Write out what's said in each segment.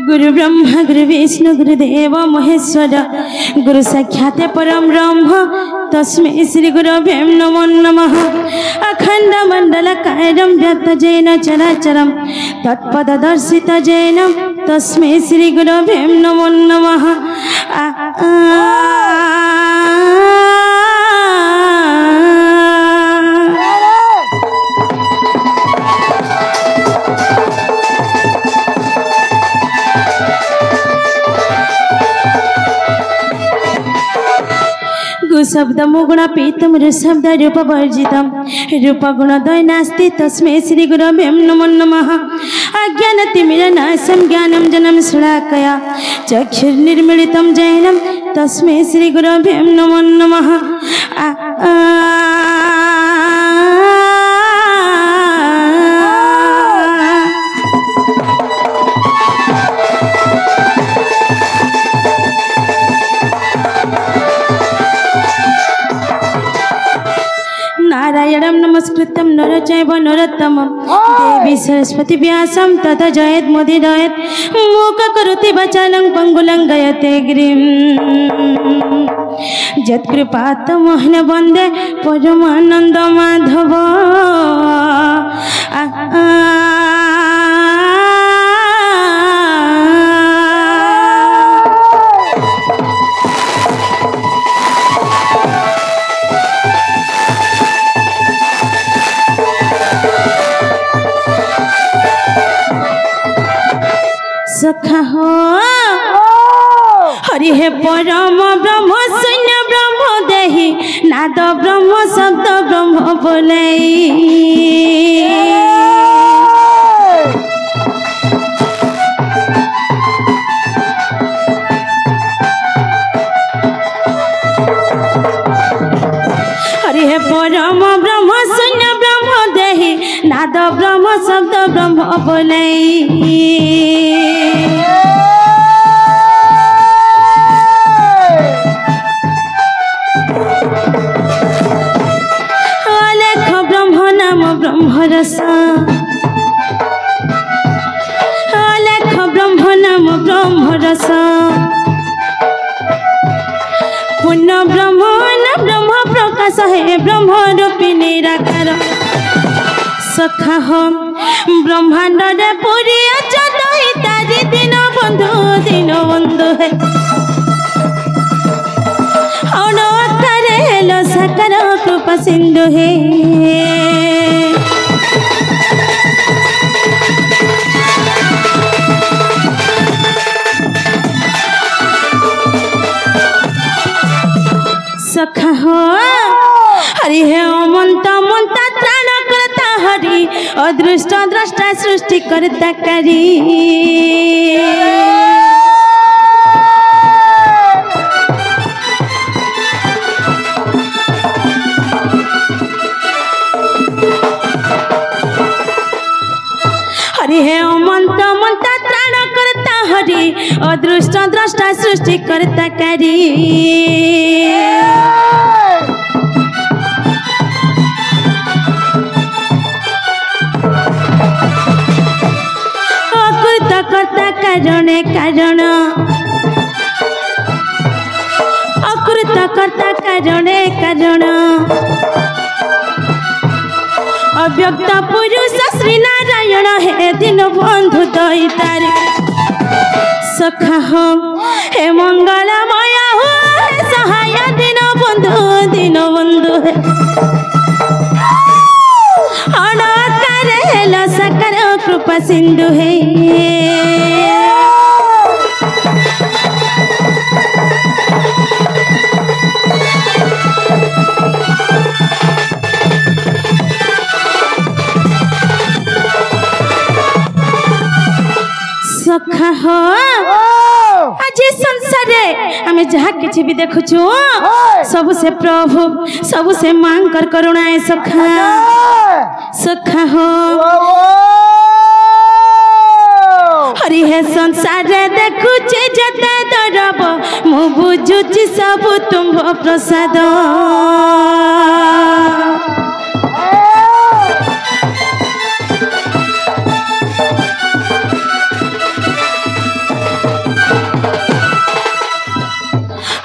गुरु ब्रह्मा गुरु विष्णु गुरुदेव महेश्वर गुरु साक्षात् परम ब्रह्म तस्मै श्री गुरवे नमो नमः। अखंड मंडलकायं व्याप्तजेन चराचरं तत्पददर्शितजेन तस्मै श्री गुरवे नमो नमः। शब्द मुगुण पीतम शब्द रूप वर्जितम रूप गुण द्वय नास्ति तस्मै श्री गुरवे नमो नमः। अज्ञानतिमिरनाशं ज्ञानं जनं शलाकया चक्षुर्निर्मिलितं जैनं तस्मै श्री गुरवे नमो नमः। नारायणं नमस्कृतं नरं चैव नरोत्तमं देवी सरस्वती व्यासं ततो जयेत् मूककरोति वाचालं पङ्गुलं गयते गिरिं यत्कृपातमहं वन्दे परमानन्द माधव। सखा हो हरि हे परम ब्रह्म शून्य ब्रह्म देहि नाद ब्रह्म शब्द ब्रह्म बोलाई हरि हे परम ब्रह्म शून्य ब्रह्म देहि नाद ब्रह्म शब्द ब्रह्म बोलाई अलेख ब्रह्म नाम ब्रह्म रस अलेख ब्रह्म नाम ब्रह्म रस पुण्य ब्रह्म ब्रह्म प्रकाश है ब्रह्म रूपी निराकार सखा हो ब्रह्मांड रे पूरी अचतई तारी दिन बंधु है हेलो साकार कृपा सिंधु है सखा हो हरि हे अमंत मंता त्राण करता हरि अदृष्ट द्रष्टा सृष्टि करता करी हरि हे अमंत मंता त्राण करता हरि अदृष्ट द्रष्टा सृष्टि करता करी अकृत कर्ता कारण कारण अकृत कर्ता कारण कारण अव्यक्त पुरुष श्री नारायण है दिन बंधु दैतारी सखा हो हे मंगलमय हो सहाय दिन बंधु है अनकार हेलो साकार कृपा सिंधु है सखा हो आज संसार आमे जहाँ किसी भी देखुचु सबु से प्रभु सबु से मांग कर करुणा है सखा सखा हो हरि हे संसार देखुचे जते दरब मु बुझुची सबु तुम प्रसाद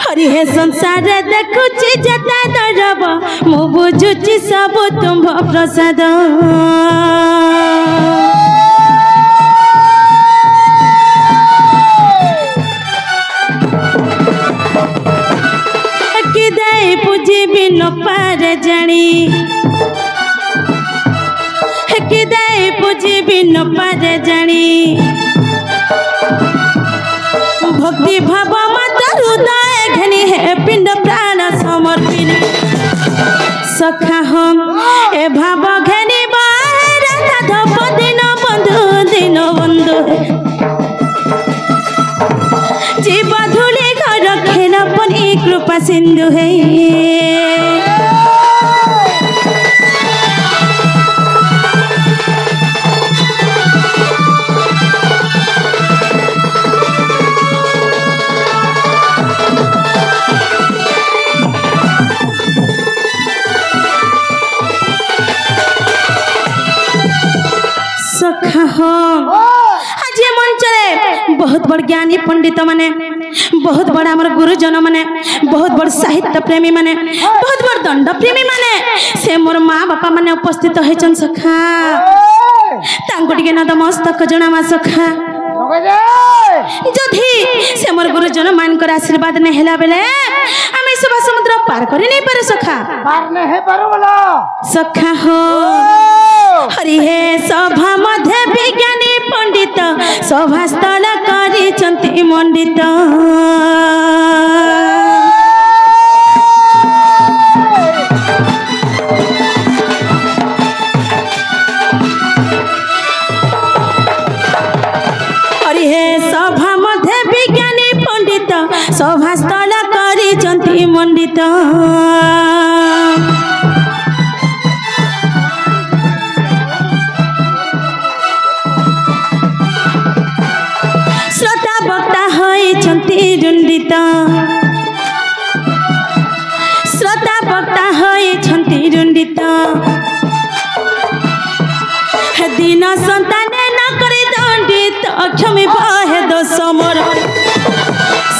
हरि हे संसार देखुची जता दरब मु बुझुची सब तुम प्रसाद कि दे पूजी बिन पार जानी कि दे पूजी बिन पार जानी भक्ति भाव मत हृदय घनी है पिंड प्राण समर्पिनी सखा हम ए भाव घनी बाहर धप दिन बंधु जीव धूली घर खेल पनी कृपा सिंधु है आज मंचरे बहुत बड़ ज्ञानी पंडित माने बहुत बड़ा आमर गुरुजन माने बहुत बड़ साहित्य प्रेमी माने बहुत बड़ दंड प्रेमी माने से मोर माँ बापा माने उपस्थित होइछन सखा तांको टिके नतमस्तक जणामा सखा जदि से मोर गुरुजन मानकर आशीर्वाद ने हेला बेले आमे सब समुद्र पार करि नै पारे सखा पार नै हे पारो बोला सखा हो हरि हे सभा मध्य विज्ञानी पंडित सभा स्थल कर मंडित सभास्थल करिचंती मंडित श्रोता वक्ता होइचंती रुंडित श्रोता वक्ता होइचंती रुंडित दिन संताने न करि दंडित क्षमी बहे दोष मोर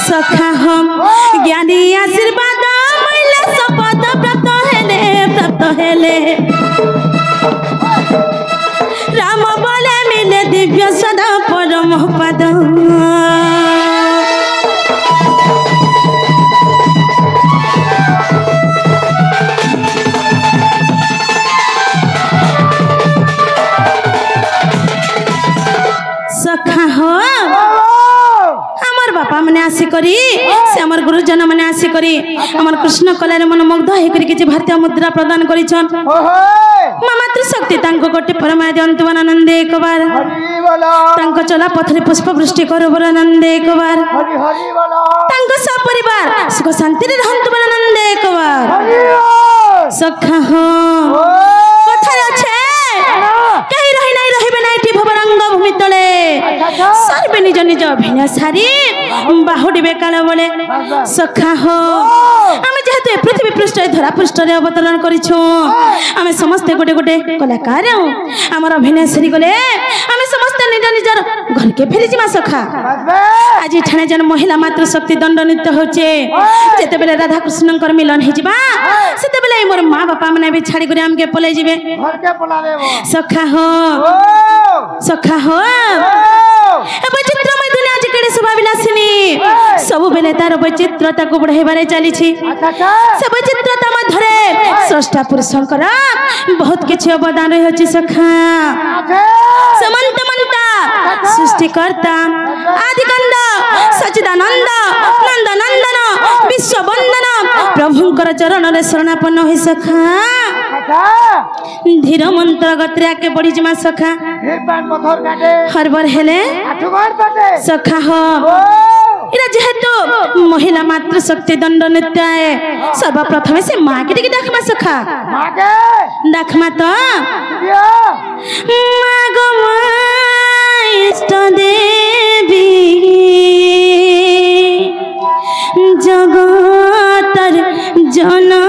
सखा हम ज्ञानी आशीर्वाद महिला शपथ प्राप्त हेले राम बोले मिले दिव्य सदा परम पद सखा हो बापा मैंने आसी करी से हमर गुरुजन मैंने आसी करी हमर कृष्ण कला रे मन मुग्ध हे करी कि भारतीय मुद्रा प्रदान करिछन मातृ शक्ति तांको गोटे परमाय दियंतु आनंद एक बार हरि बोलो तांको चला पथरे पुष्प वृष्टि करो बर आनंद एक बार हरि हरि बोलो तांको सब परिवार सुख शांति रे रहंतु आनंद एक बार हरि सखा हो कथा আছে कहि रहि नाही रहिबे नाइटी भवरंग भूमि तले सर्वे निज निज अभिनय सारी बाहुडिबे काल बोले सखा हो आमे जेहेतु पृथ्वी पृष्ठ धरा पृष्ठ रे अवतरण करिछु आमे समस्त गोटे गोटे कलाकार हमर अभिनय सारी गले आमे समस्त निज निज घर के फेरि जिमा सखा आज ठाणे जन महिला मातृ शक्ति दंड नृत्य होचे जेते बेले राधा कृष्ण कर मिलन हे जिबा सेते बेले मोर मां बापा मने भी छाड़ी करे हमके पले जिबे घर के पलावे सखा हो वैचित्रमय दुनिया आज केड़े शोभा विलासिनी सब बेले तार वैचित्रता को बढ़ाइबारे चली छी से वैचित्रता मध्यरे स्रष्टा पुरुषंकर बहुत किछि अवदान रहि अछि सखा समंत मंता सृष्टिकर्ता आदिकंद सच्चिदानंद नंद नंदन विश्व वंदन प्रभुंकर चरण रे शरणापन्न होई सखा धीर मंत्र गत्रा के बढ़ी जमा सखा हर बार हेले सखा हो इरा जेहेतु महिला मातृ शक्ति दंड नृत्य है सर्वप्रथम से माँ के दिखे देखमा सखा देखमा तो मागो इष्ट देवी जगतर जननी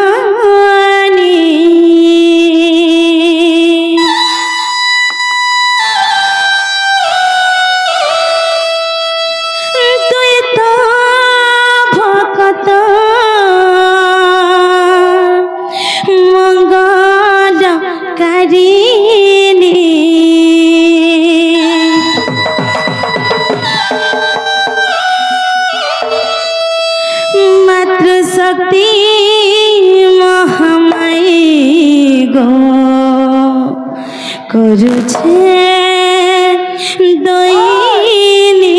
शक्ति महामाई गो करू छे दईनी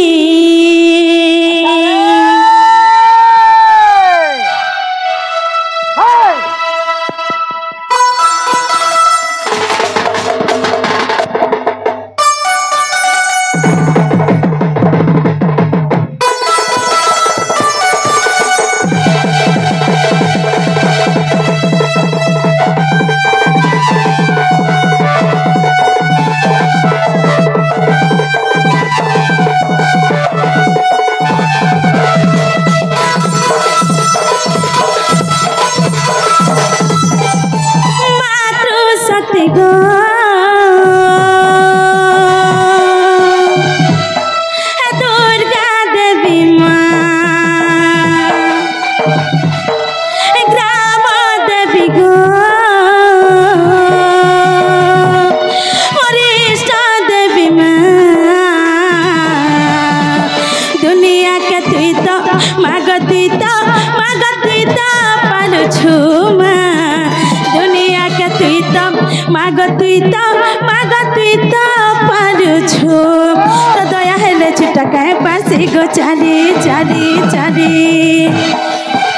कहे पासी गो चाली चाली चाली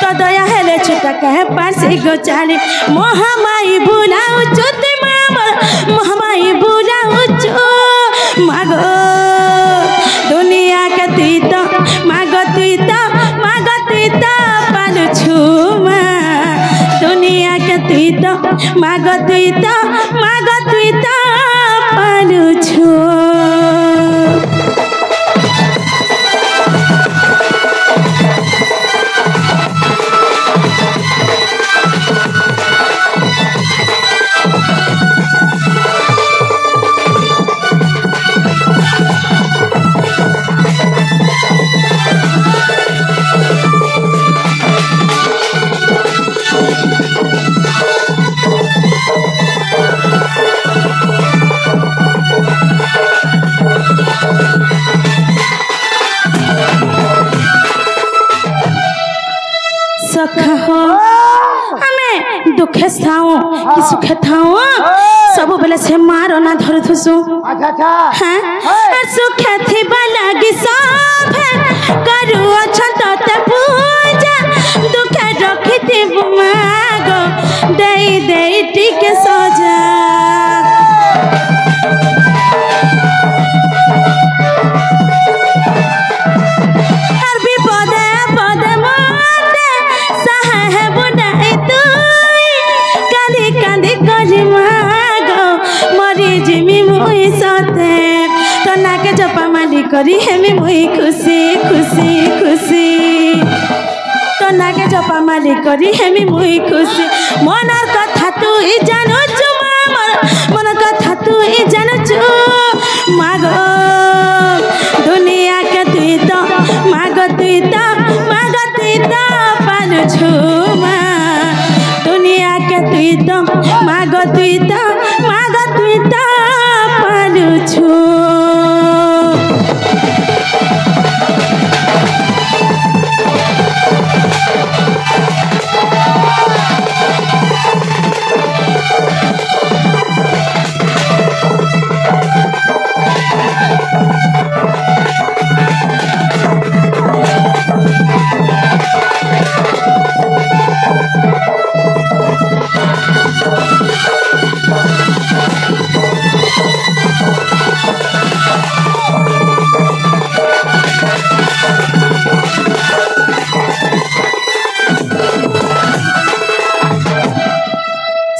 तो दया हेले छुटा कहे पासी गो चाली महामाई बुलाऊ चुत महामाई बुलाऊ चो मागो दुनिया के तुई तो मागो तुई तो पालू छुमा दुनिया के तुई तो मागो तुई तो पालू छु सखा हो हमें दुखे थाऊ कि सुखे थाऊ सब बेले से मारो ना धर थुसु हां सुखे थी लगी सब करू अच्छा ते पूजा दुखे रखी थी मागो दे दे टिके सजा करी हेमी मुई खुशी खुशी खुशी तो नाके जपा माली करी हेमी मुई खुशी मनर कथा तू ई जानो छु मन कथा तू ई जानो छु मागो दुनिया के तुई तो मागो तुई तो पालू छु दुनिया के तुई तो मागो तुई तो पालू छु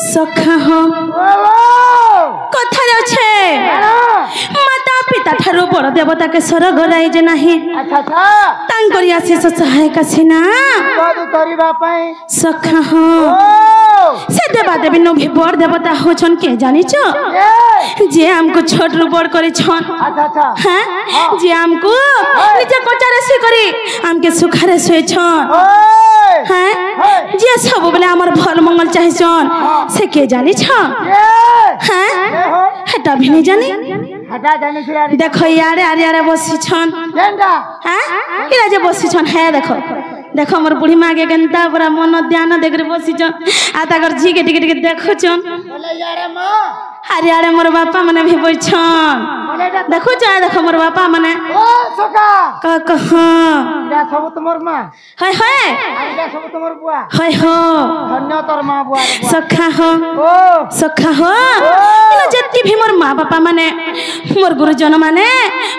सखा हो कथा जाछे माता पिता ठारू बड़ देवता के स्वर्ग राई जे नाही तांकरी आशीष सहायक सिना सखा हो से देवा देवी नो भी बड़ देवता हो छन के जानी छ जे हमको छोट रु बड़ करे छन हां जे हमको निजे कोचारे से करी हमके सुखारे सोए छन हां जे सब बेले हमर भल मंगल चाहि छन से के जानी छ हां हटा भी नहीं जानी हटा जानी छ देखो यारे आरे बसी छन केंडा हां इरा जे बसी छन है देखो देखो हमर बुढ़ी माँ के गंता पूरा मन ध्यान देकर बसी छन आ ताकर जी के टिके देखो छन बोले यारे मां अरे अरे मोर बापा मने भी बोल छन देखो जा देखो मोर बापा मने ओ सका का कहा या सब तमोर मां हाय हाय या सब तमोर बुआ हाय हो धन्य तोर मां बुआ सखा हो इनो जत्ती भी मोर मां बापा मने मोर गुरुजन माने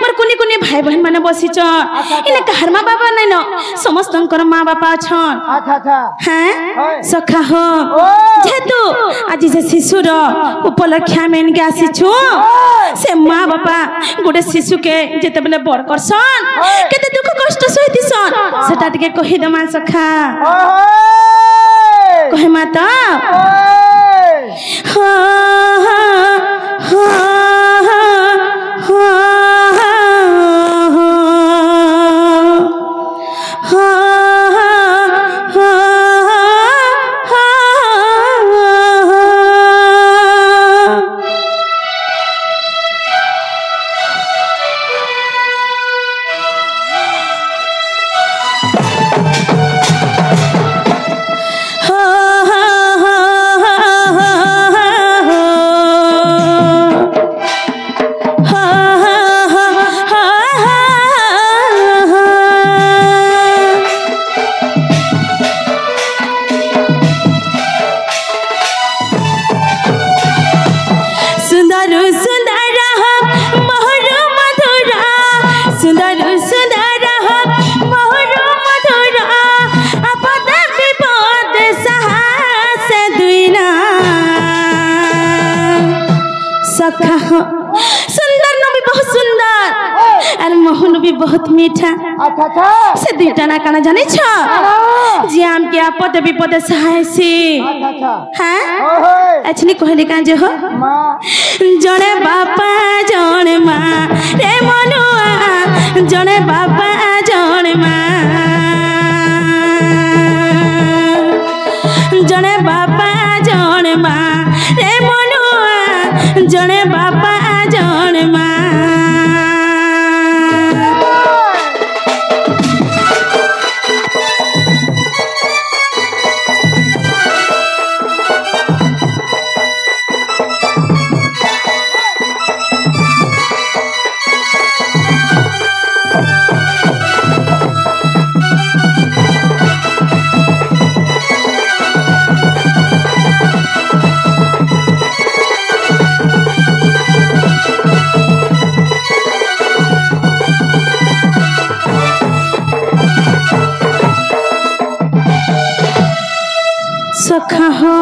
मोर कुनी कुनी भाई बहन माने बसी छन इने कहर मां बापा नै न समस्तंकर मां बापा छन अच्छा हां सखा हो जेतु आज से शिशुर उपलक्ष्य में के आसी छु से मां बापा गोटे शिशु के जेते बेले बड़ करसन केते दुख कष्ट सहितिसन सेटा टिके कहि दे मा सखा कहे माता भी बहुत मीठा अच्छा अच्छा से दुईटा ना काना जानी छ जे आम के आपद विपद सहाय से अच्छा अच्छा हाँ ओहे अच्छी कहली कां जे हो माँ जने बापा जने माँ रे मनुआ जने बापा जने माँ जने बापा जने माँ रे मनुआ जने बापा जने माँ सखा हो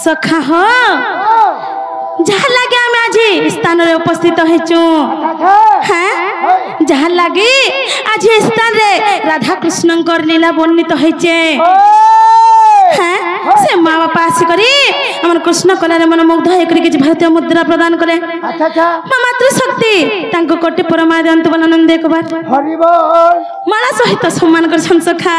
सखा हो जहाँ लगे आम आज स्थान रे उपस्थित हेचु हाँ जहाँ लगे आज स्थान रे राधा कृष्ण लीला वर्णित हेचे हाँ से माँ बापा आसिकरी हमर कृष्ण कला रे मन मुग्ध हे करी कि भारतीय मुद्रा प्रदान करे अच्छा अच्छा माँ मातृशक्ति तांको कोटि परमा दंत बननंद एक बार हरि बोल माला सहित सम्मान कर सखा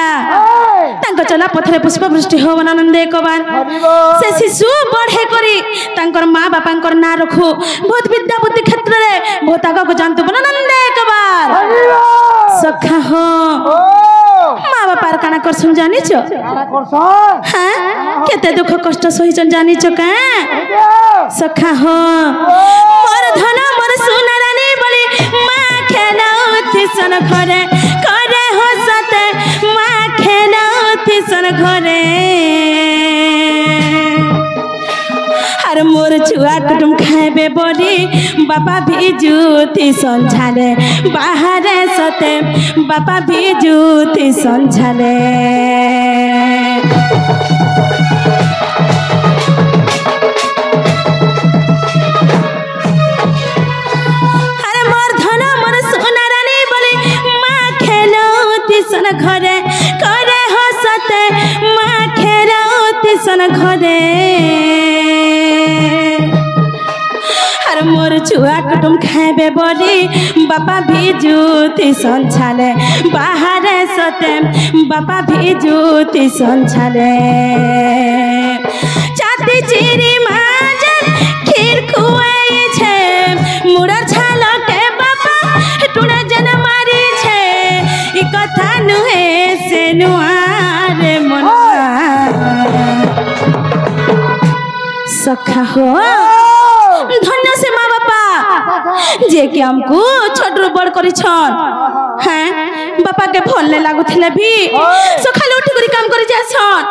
तांको चला पथरे पुष्प वृष्टि हो बननंद एक बार हरि बोल से शिशु बढ़े करी तांकर माँ बापांकर ना रखो बहुत विद्या बुद्धि क्षेत्र रे बहुत आगे को जानतु बननंद एक बार हरि बोल सखा हो ओ माँ बापार काना करछन जानी छ काना करछन हाँ केते दुख कष्ट सहिछन जानी छ का सखा हो मोर धन मोर सोना रानी बोली माँ खेलाउथि सन घरे करे हो सते माँ खेलाउथि सन घरे हर मोर छुआ कुटुम खाएबे बोली बापा भी जूती संझाले बाहर सते बापा भी जूती संझाले हर मोर धन मोर सोना रानी बोली माँ खेलाउथि सन घरे करे हो सते माँ खेलाउथि सन घरे हर मोर छुआ कुटुम खाएबे बोली बापा भी जूती संझाले बाहर सते बापा भी जूती संझाले चाती चिरी माजर खीर खुआई छे मुड़र छालो के बापा टुना जन मारी छे ई कथा नुहे से नुआरे मना सखा हो धन्य से माँ बापा जे कि हमको छोटरू बड़ करी छन हैं बापा के भल ले लागु थिले भी सखाले उठी करी काम करी जाछन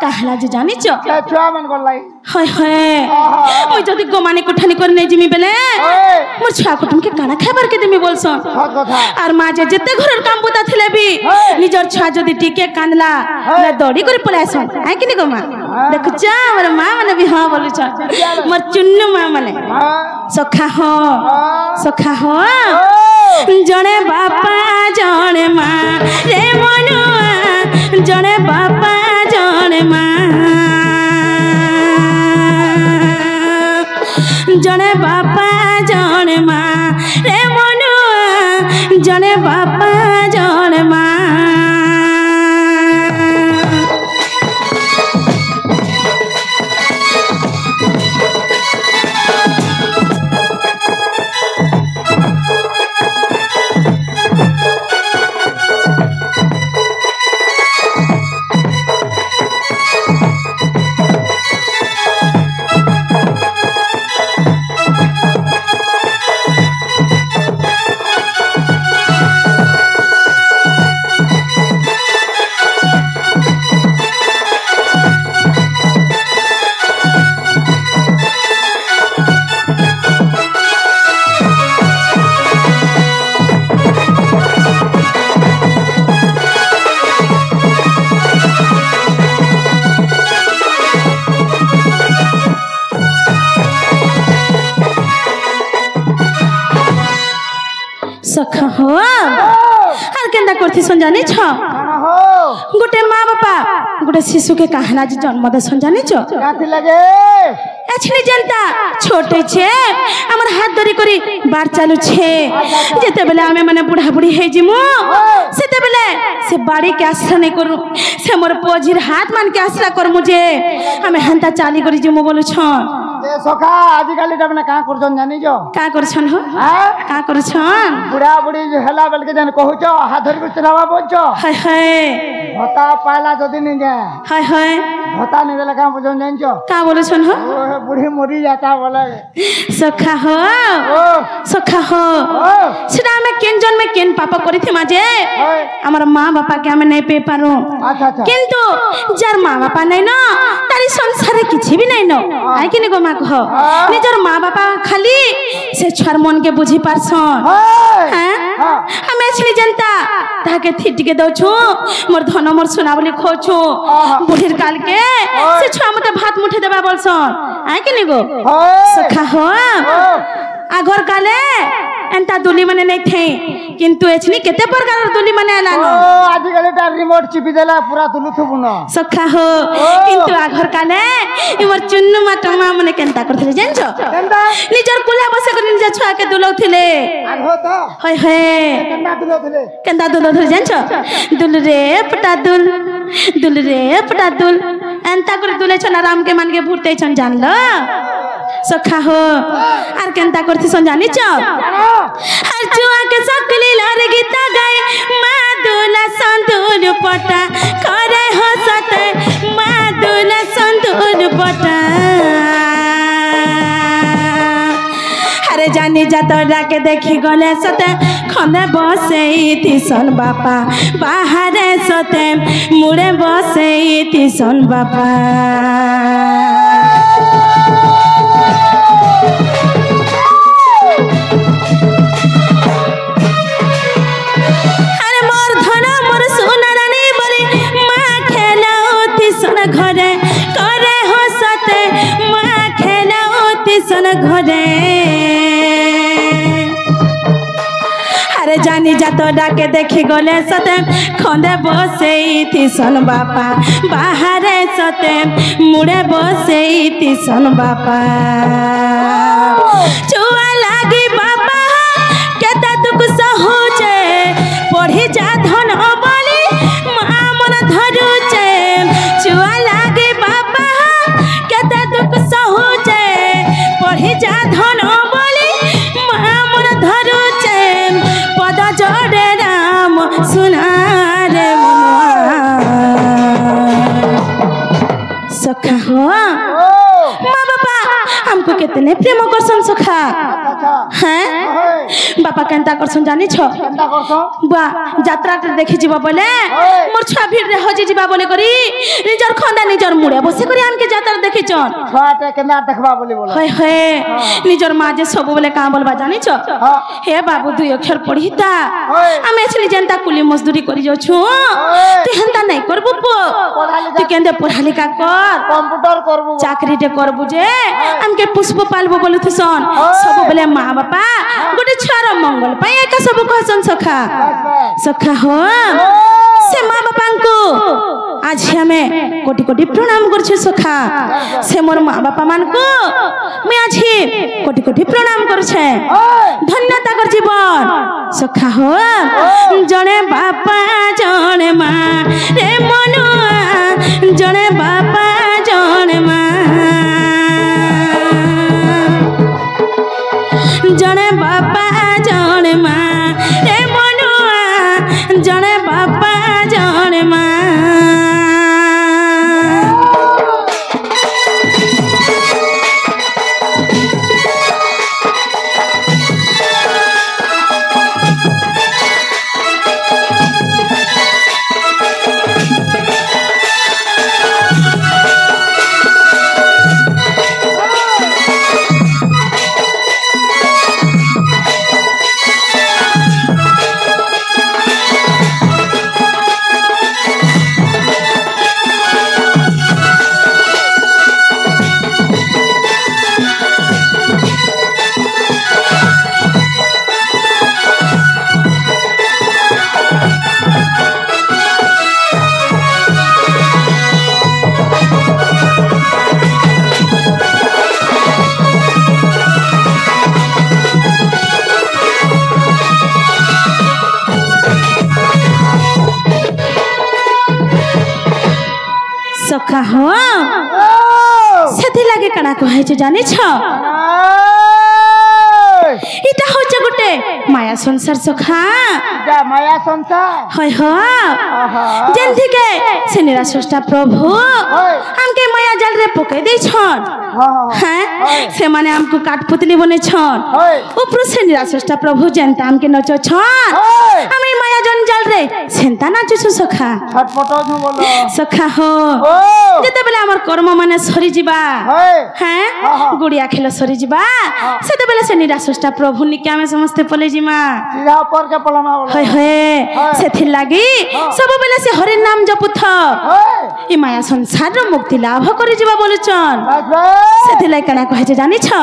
कहला जे जानि छ छुआ मन गलाई हाय हाय ओइ जदी गोमानी कुठानी कर नै जिमी बेले मोर छुआ कुटुम के काना खाबर के देमी बोलसन आर माँ जे जते घरर काम बुता थिले भी निजर छुआ जदी टिके कांदला ले दौड़ी करी पलायसन है कि नि गोमा देख जा मोर माँ माने भी हां बोलु छ मोर चुन्नू माँ माने सखा हो जने बापा जने माँ रे मनुआ जने बापा जने माँ जने बापा जने माँ रे मनुआ जने बापा जने माँ हो আর কেন্দা করছিস জানিছ কানা হো গোটে মা বাপা গোটে শিশুকে কাহনা যে জন্ম দেছন জানিছ কাতি লাগে এছনে জনতা ছোটে ছে আমার হাত ধরি করি বার চালুছে যেতেবেলে আমি মানে বুড়া বুড়ি হয়ে জিমু সেতেবেলে সে বাড়ি কে আশ্রা নাই করু সে মোর পজির হাত মান কে আশ্রা করমু যে আমি হেনতা চালি করি জিমু বলুছ এ সখা আজিকালি তামনে কা করছন জানিছ কা করছন হো হ্যাঁ কা করছন বুড়া বুড়ি হেলা বেলকে জান কহুছ হাত ধরি চলাবা বলছ হায় হায় ভতা পাইলা যদি নিগে হায় হায় ভতা নিদেলে কা বুঝন জানিছ কা বলছন হো ও বুড়ি মরি যাতা বলে সখা হো ও সখা হো ও সেটা আমি কেন জন্মে কেন পাপা করিথি মাঝে ওই আমার মা বাপাকে আমি নাই পেয়ে পারো আচ্ছা আচ্ছা কিন্তু যার মা বাপা নাই না তারি সংসারে কিছু বি নাই না আই কিনে গো মা কহ নিজের মা বাপা খালি সে ছুয়ার মনকে বুঝি পারছন হ্যাঁ আমি আছি জানতা তাকে থিটিকে দউছু মোর ধন মোর সোনা বলি খোছু বুঢ়ীর কালকে সে ছুয়া মতে ভাত মুঠে দেবা বলছন আই কিনে গো সখা হো আগর কালে এন্তা দুলি মানে নাই থে কিন্তু এছনি কেতে প্রকার দুলি মানে আলানো ও আজিকালি তার রিমোট চিপি দেলা পুরা তুলু থুবু ন সখা হো কিন্তু আগর কালে ইমর চুন্নু মাটমা মানে কেনতা করথিলে জানছ কেনটা নিজর কুলা বসে করে নিজর ছুয়াকে দুলৌথিলে আগো তো হয় হয় কেনটা তুলো থিলে কেনতা দুলৌথিলে জানছ দুল রে পটা দুল দুল রে পটা দুল এন্তা করে দুলেছন আরামকে মানকে ভুরতেছন জানলো সখা হো আর কেনতা করছিস জানিছ আর চুয়াকে সকলি লার গীতা গায় মা দুলা সন্দুর পটা করে হসতে মা দুলা সন্দুর পটা আরে জানি যা তোরাকে দেখি গলে সতে খন্দে বসেই তিসন বাপা বাহারে সতে মুড়ে বসেই তিসন বাপা ঘরে করে হসতে মা খেলাও তিসন ঘরে আরে জানি যা তো ডাকে দেখি গলে সতে খন্দে বসেই তিসন বাপা বাহারে সতে মুড়ে বসেই তিসন বাপা চুয়া লাগি বাবা কেতা দুঃখ সহুছে পড়ি যা ধন বলি মা মন ধরুছে চুয়া লাগে বাবা কেতে দুঃখ সহুছে পড়ি যা ধন বলি মা মন ধরুছে পদ জড়ে রাম সুনারে সখা হো মা বাবা हमको कितने प्रेम करसन सखा हैं बापा केनता करसन जानिछ কেনটা করছ बा यात्रा देखि जीवा बोले मोर छुआ भीड़ रे हजी जीवा बोले करी निजर खंदा निजर मुड़े बसे करी हमके यात्रा देखि छन ছুয়াতে কেনা দেখবা বলি বল होय होय निजर मां जे सब बोले का बोलबा जानिछ हे बाबू दुई अक्षर पढ़िता हम एछली जनता कुली मजदूरी करी जो छु तू हंता नहीं करबू पो तू केंदे पढ़ा लिखा कर কম্পিউটার করব चाकरी टे करबू जे हमके पुष्प पालबो बोलुथसन सब बोले मां बापा गोटे छुआर मंगल पाई एका सब कहसन सखा सखा हो से मां बापांको आज हमें कोटि कोटि प्रणाम करछु सखा से मोर मां बापा मान को मैं आज कोटि कोटि प्रणाम करछे धन्यता कर जीवन सखा हो जने बापा जने मां रे मनुआ जने बापा जने मां जने बापा जने मां रे मनुआ जने बापा जने मां सखा हो सेथि लागे कणा कहै जानिछ इटा होचे गुटे माया संसार सखा माया संसार होय हो जेंथि के से निराश्रष्टा प्रभु हमके माया जाल रे पके दै छन हैं से माने हमको काटपुतली बने छन ऊपर से निराश्रष्टा प्रभु जनता हमके नचो छन हम माया जन जाल रे सेंता नाचु सखा छटपटो छु बोलो सखा हो जेते बेले हमर कर्म माने सरी जिबा हैं गुड़िया खेल सरी जिबा सेते बेले से निराश्रष्टा प्रभु निके हमें समस्त पले जिमा सीधा ऊपर के पलमा बोलो होय होय सेथि लागी सब बेले से हरि नाम जपुथ ई माया संसार रो मुक्ति लाभ करि जिबा बोलुचन सेथि लाई कना कहै जानि छ